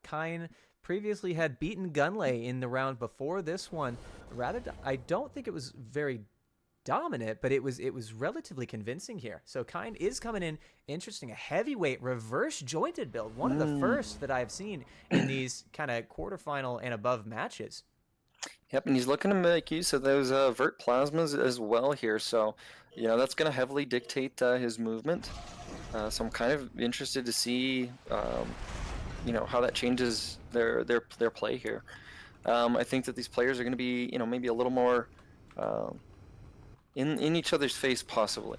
Kyne previously had beaten Gunlay in the round before this one. I don't think it was very dominant, but it was relatively convincing here. So Kyne is coming in interesting, a heavyweight reverse jointed build, one of the first that I've seen in these kind of quarterfinal and above matches. Yep, and he's looking to make use of those vert plasmas as well here. So, that's going to heavily dictate his movement. So I'm kind of interested to see, how that changes their play here. I think that these players are going to be, maybe a little more in each other's face, possibly.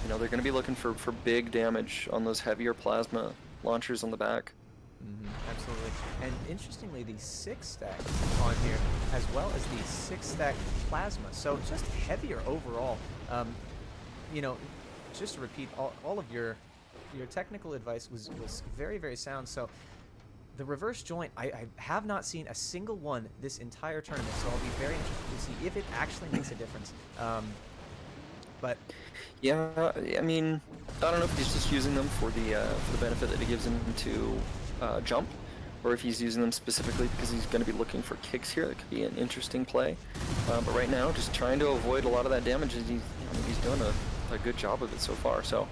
They're going to be looking for big damage on those heavier plasma launchers on the back. Absolutely. And interestingly, the 6-stack on here, as well as the 6-stack plasma. So just heavier overall. Just to repeat, all of your technical advice was very, very sound. So the reverse joint, I have not seen a single one this entire tournament, so I'll be very interested to see if it actually makes a difference. But yeah, I mean, I don't know if he's just using them for the benefit that it gives him to jump, or if he's using them specifically because he's going to be looking for kicks here. That could be an interesting play. But right now, just trying to avoid a lot of that damage, and he's doing a good job of it so far. So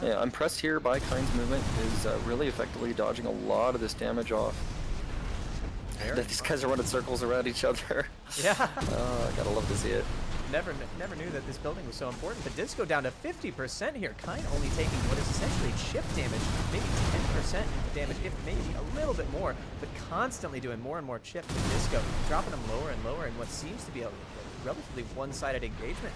yeah, I'm impressed here by Kyne's movement, is really effectively dodging a lot of this damage off. These guys are running circles around each other. Yeah. I gotta love to see it. Never knew that this building was so important. But Disco down to 50% here. Kyne only taking what is essentially chip damage, maybe 10% damage, if maybe a little bit more, but constantly doing more and more chip with Disco, dropping him lower and lower in what seems to be a relatively one-sided engagement.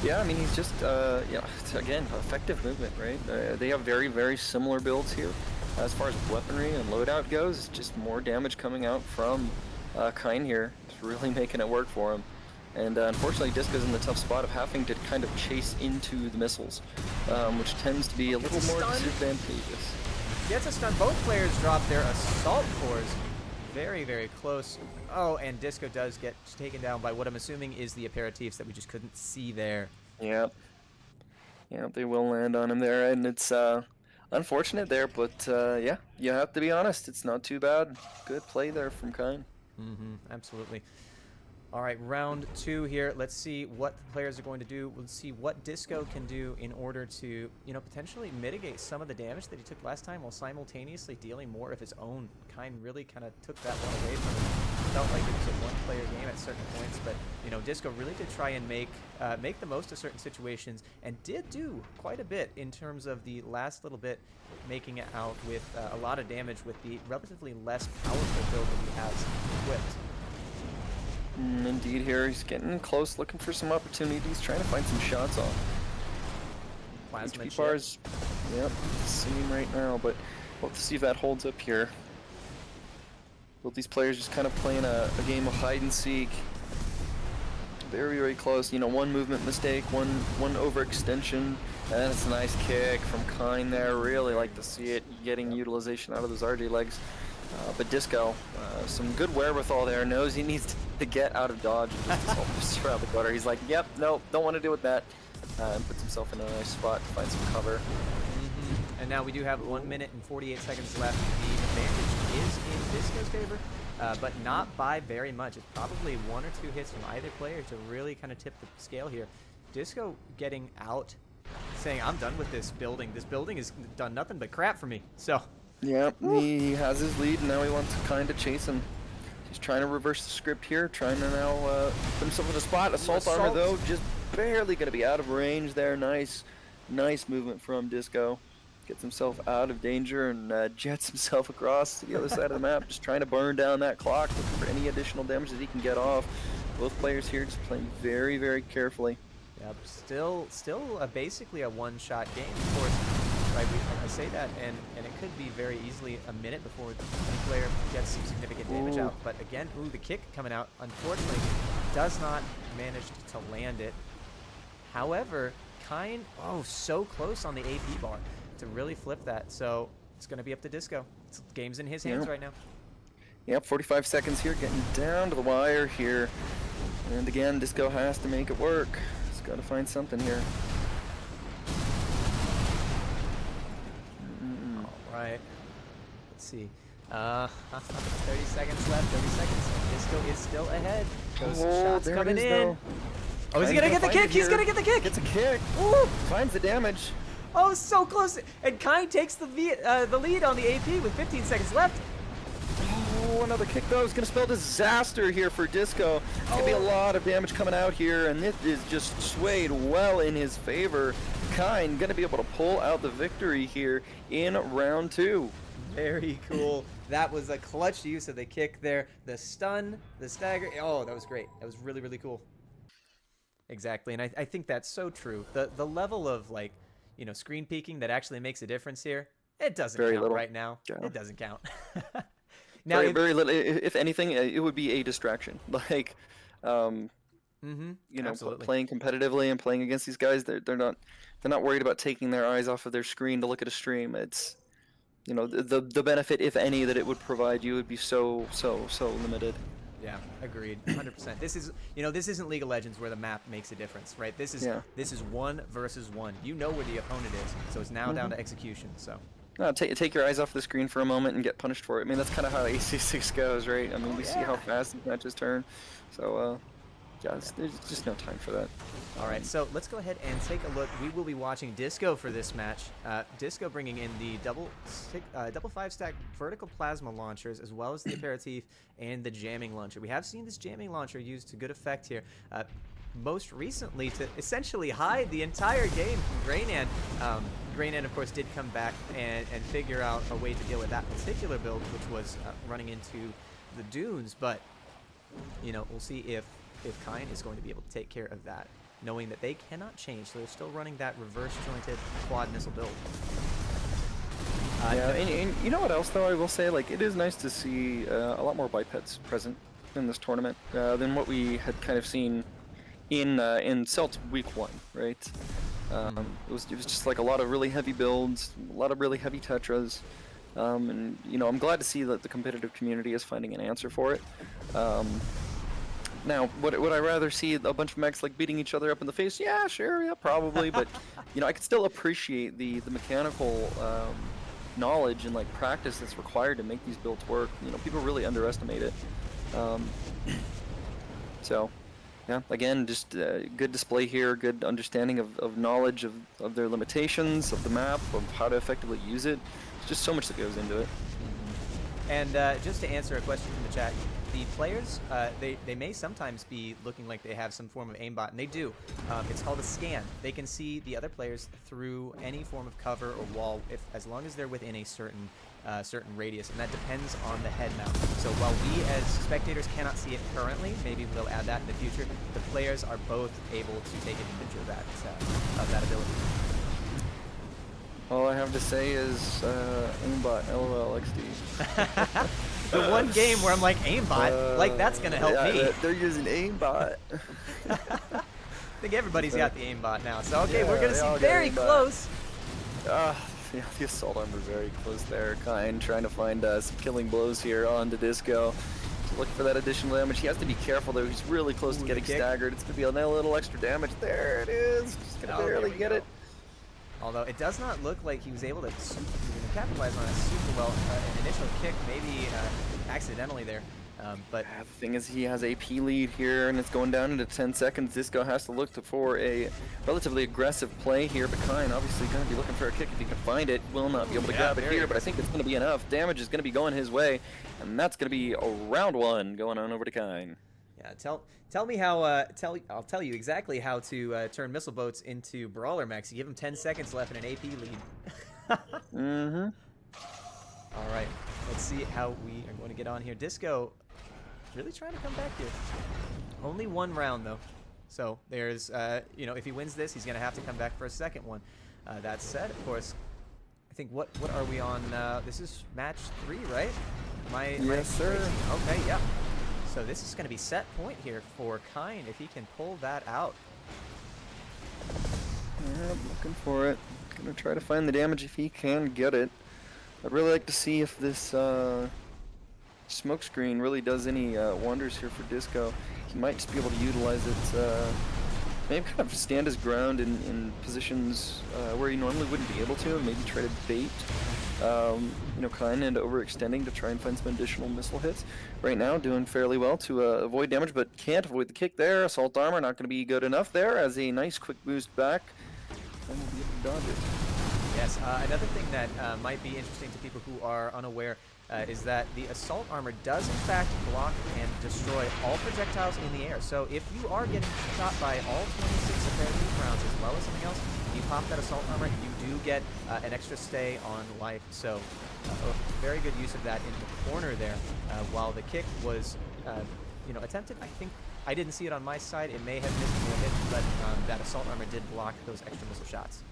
Yeah, I mean, he's just, it's, again, effective movement, right? They have very, very similar builds here. As far as weaponry and loadout goes, it's just more damage coming out from Kyne here. It's really making it work for him. And unfortunately, Disco's in the tough spot of having to kind of chase into the missiles, which tends to be a little more disadvantageous. Gets a stun. Both players drop their assault cores. Very, very close. Oh, and Disco does get taken down by what I'm assuming is the aperitifs that we just couldn't see there. Yep. Yeah, they will land on him there, and it's unfortunate there, but yeah, you have to be honest, it's not too bad. Good play there from Kyne. Absolutely. All right, round 2 here. Let's see what the players are going to do. We'll see what Disco can do in order to, potentially mitigate some of the damage that he took last time while simultaneously dealing more of his own. Kyne really kind of took that one away from him. Felt like it was a one-player game at certain points, but, Disco really did try and make the most of certain situations and did do quite a bit in terms of the last little bit, making it out with a lot of damage with the relatively less powerful build that he has equipped. Indeed here, he's getting close, looking for some opportunities, trying to find some shots off. Plasma HP bars, yep, seeing right now, but we'll have to see if that holds up here. Both these players just kind of playing a game of hide and seek. Very, very close. One movement mistake, one overextension. That's a nice kick from Kyne there. Really like to see it getting utilization out of those RJ legs. But Disco, some good wherewithal there, knows he needs to get out of dodge and just around the corner. He's like, yep, no, don't want to deal with that. And puts himself in a nice spot to find some cover. And now we do have 1 minute and 48 seconds left. The advantage is in Disco's favor, but not by very much. It's probably 1 or 2 hits from either player to really kind of tip the scale here. Disco getting out, saying, I'm done with this building. This building has done nothing but crap for me. So. Yep, he has his lead, and now he wants to kind of chase him. He's trying to reverse the script here, trying to now put himself in a spot. Assault armor, though, just barely going to be out of range there. Nice movement from Disco. Gets himself out of danger and jets himself across to the other side of the map, just trying to burn down that clock, looking for any additional damage that he can get off. Both players here just playing very, very carefully. Yep, still basically a one-shot game, of course. Right, I say that, and it could be very easily a minute before any player gets some significant damage out. But again, the kick coming out, unfortunately, does not manage to land it. However, Kyne, so close on the AP bar to really flip that. So it's going to be up to Disco. The game's in his hands right now. Yep, 45 seconds here, getting down to the wire here. And again, Disco has to make it work. He's got to find something here. right. Let's see. 30 seconds left. 30 seconds. Disco is still ahead. Those shots there it coming is, in. though. Oh, is he Kyne's gonna get the find it kick? He's here. gonna get the kick. Gets a kick. Ooh. Finds the damage. Oh, so close. And Kyne takes the lead on the AP with 15 seconds left. Oh, another kick though is going to spell disaster here for Disco. It's going to be a lot of damage coming out here, and it is just swayed well in his favor. Kyne going to be able to pull out the victory here in round 2. Very cool. That was a clutch use of the kick there. The stun, the stagger. Oh, that was great. That was really, really cool. Exactly, and I think that's so true. The level of, like, you know, screen peeking that actually makes a difference here, it doesn't Very count little. right now. Yeah. It doesn't count. Now, Very little. If anything, it would be a distraction. Like, you know, absolutely. playing competitively and playing against these guys, they're not worried about taking their eyes off of their screen to look at a stream. It's, you know, the benefit, if any, that it would provide you would be so limited. Yeah, agreed. 100%. This is, you know, this isn't League of Legends where the map makes a difference, right? This is 1 versus 1. You know where the opponent is, so it's now down to execution. So. No, take your eyes off the screen for a moment and get punished for it. I mean, that's kind of how AC6 goes, right? I mean, we see how fast these matches turn. So, yeah, there's just no time for that. All right, so let's go ahead and take a look. We will be watching Disco for this match. Disco bringing in the double 5-stack vertical plasma launchers, as well as the aperitif and the jamming launcher. We have seen this jamming launcher used to good effect here. Most recently to essentially hide the entire game from Greynan. Greynan, of course, did come back and figure out a way to deal with that particular build, which was running into the dunes. But, you know, we'll see if Kyne is going to be able to take care of that, knowing that they cannot change. So they're still running that reverse jointed quad missile build. Yeah, and you know what else, though, I will say? Like, it is nice to see a lot more bipeds present in this tournament than what we had kind of seen in Celt week 1, right? It was just like a lot of really heavy builds, a lot of really heavy tetras, and you know, I'm glad to see that the competitive community is finding an answer for it. Now, would I rather see a bunch of mechs like beating each other up in the face? Yeah, sure, yeah, probably, but you know, I could still appreciate the mechanical knowledge and like practice that's required to make these builds work. You know, people really underestimate it. So. Yeah, again, just good display here, good understanding of knowledge of their limitations, of the map, of how to effectively use it. There's just so much that goes into it. And just to answer a question from the chat, the players, they may sometimes be looking like they have some form of aimbot, and they do. It's called a scan. They can see the other players through any form of cover or wall, as long as they're within a certain radius, and that depends on the head mount. So while we as spectators cannot see it currently, maybe they'll add that in the future, the players are both able to take advantage of that ability. All I have to say is aimbot, LOL, XD. The one game where I'm like, aimbot, like that's gonna help me. They're using aimbot. I think everybody's got the aimbot now. So okay, Yeah, we're gonna they see all got very aimbot. close. Yeah, the assault armor very close there. Kyne trying to find some killing blows here on the Disco. Looking for that additional damage. He has to be careful though. He's really close to getting staggered. It's gonna be a little extra damage. There it is. Just gonna barely get it. Although it does not look like he was able to capitalize on a super well an initial kick, maybe accidentally there. But the thing is, he has AP lead here, and it's going down into 10 seconds. Disco has to look for a relatively aggressive play here, but Kyne obviously going to be looking for a kick if he can find it. Will not be able to grab it here, but I think it's going to be enough. Damage is going to be going his way, and that's going to be a round 1 going on over to Kyne. Yeah, tell me how. I'll tell you exactly how to turn missile boats into brawler mechs. You give them 10 seconds left and an AP lead. All right, let's see how we are going to get on here. Disco really trying to come back here. Only 1 round though, so there's you know, if he wins this, he's going to have to come back for a second one. That said, of course, I think what are we on? This is match 3, right? Yes, sir. Okay, yeah. So this is going to be set point here for Kyne if he can pull that out. Yeah, looking for it. Gonna try to find the damage if he can get it. I'd really like to see if this smoke screen really does any wonders here for Disco. He might just be able to utilize it maybe kind of stand his ground in positions where he normally wouldn't be able to, and maybe try to bait, you know, Kyne into overextending to try and find some additional missile hits. Right now, doing fairly well to avoid damage, but can't avoid the kick there. Assault armor not going to be good enough there, as a nice quick boost back, and we'll be able to dodge it. Yes, another thing that might be interesting to people who are unaware is that the assault armor does in fact block and destroy all projectiles in the air. So if you are getting shot by all 26 of their rounds as well as something else, you pop that assault armor, you do get an extra stay on life. So very good use of that in the corner there. While the kick was, you know, attempted, I think I didn't see it on my side. It may have missed a hit, but that assault armor did block those extra missile shots.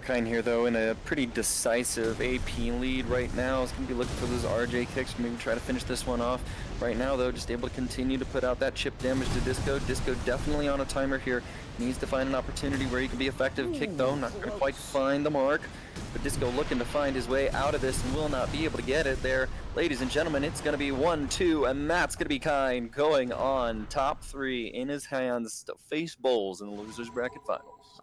Kyne here, though, in a pretty decisive AP lead right now. Is going to be looking for those RJ kicks, maybe try to finish this one off. Right now, though, just able to continue to put out that chip damage to Disco. Disco definitely on a timer here. Needs to find an opportunity where he can be effective. Kick, though, not going to quite find the mark. But Disco looking to find his way out of this and will not be able to get it there. Ladies and gentlemen, it's going to be 1-2, and that's going to be Kyne going on top 3 in his hands to face Bowls in the losers bracket finals.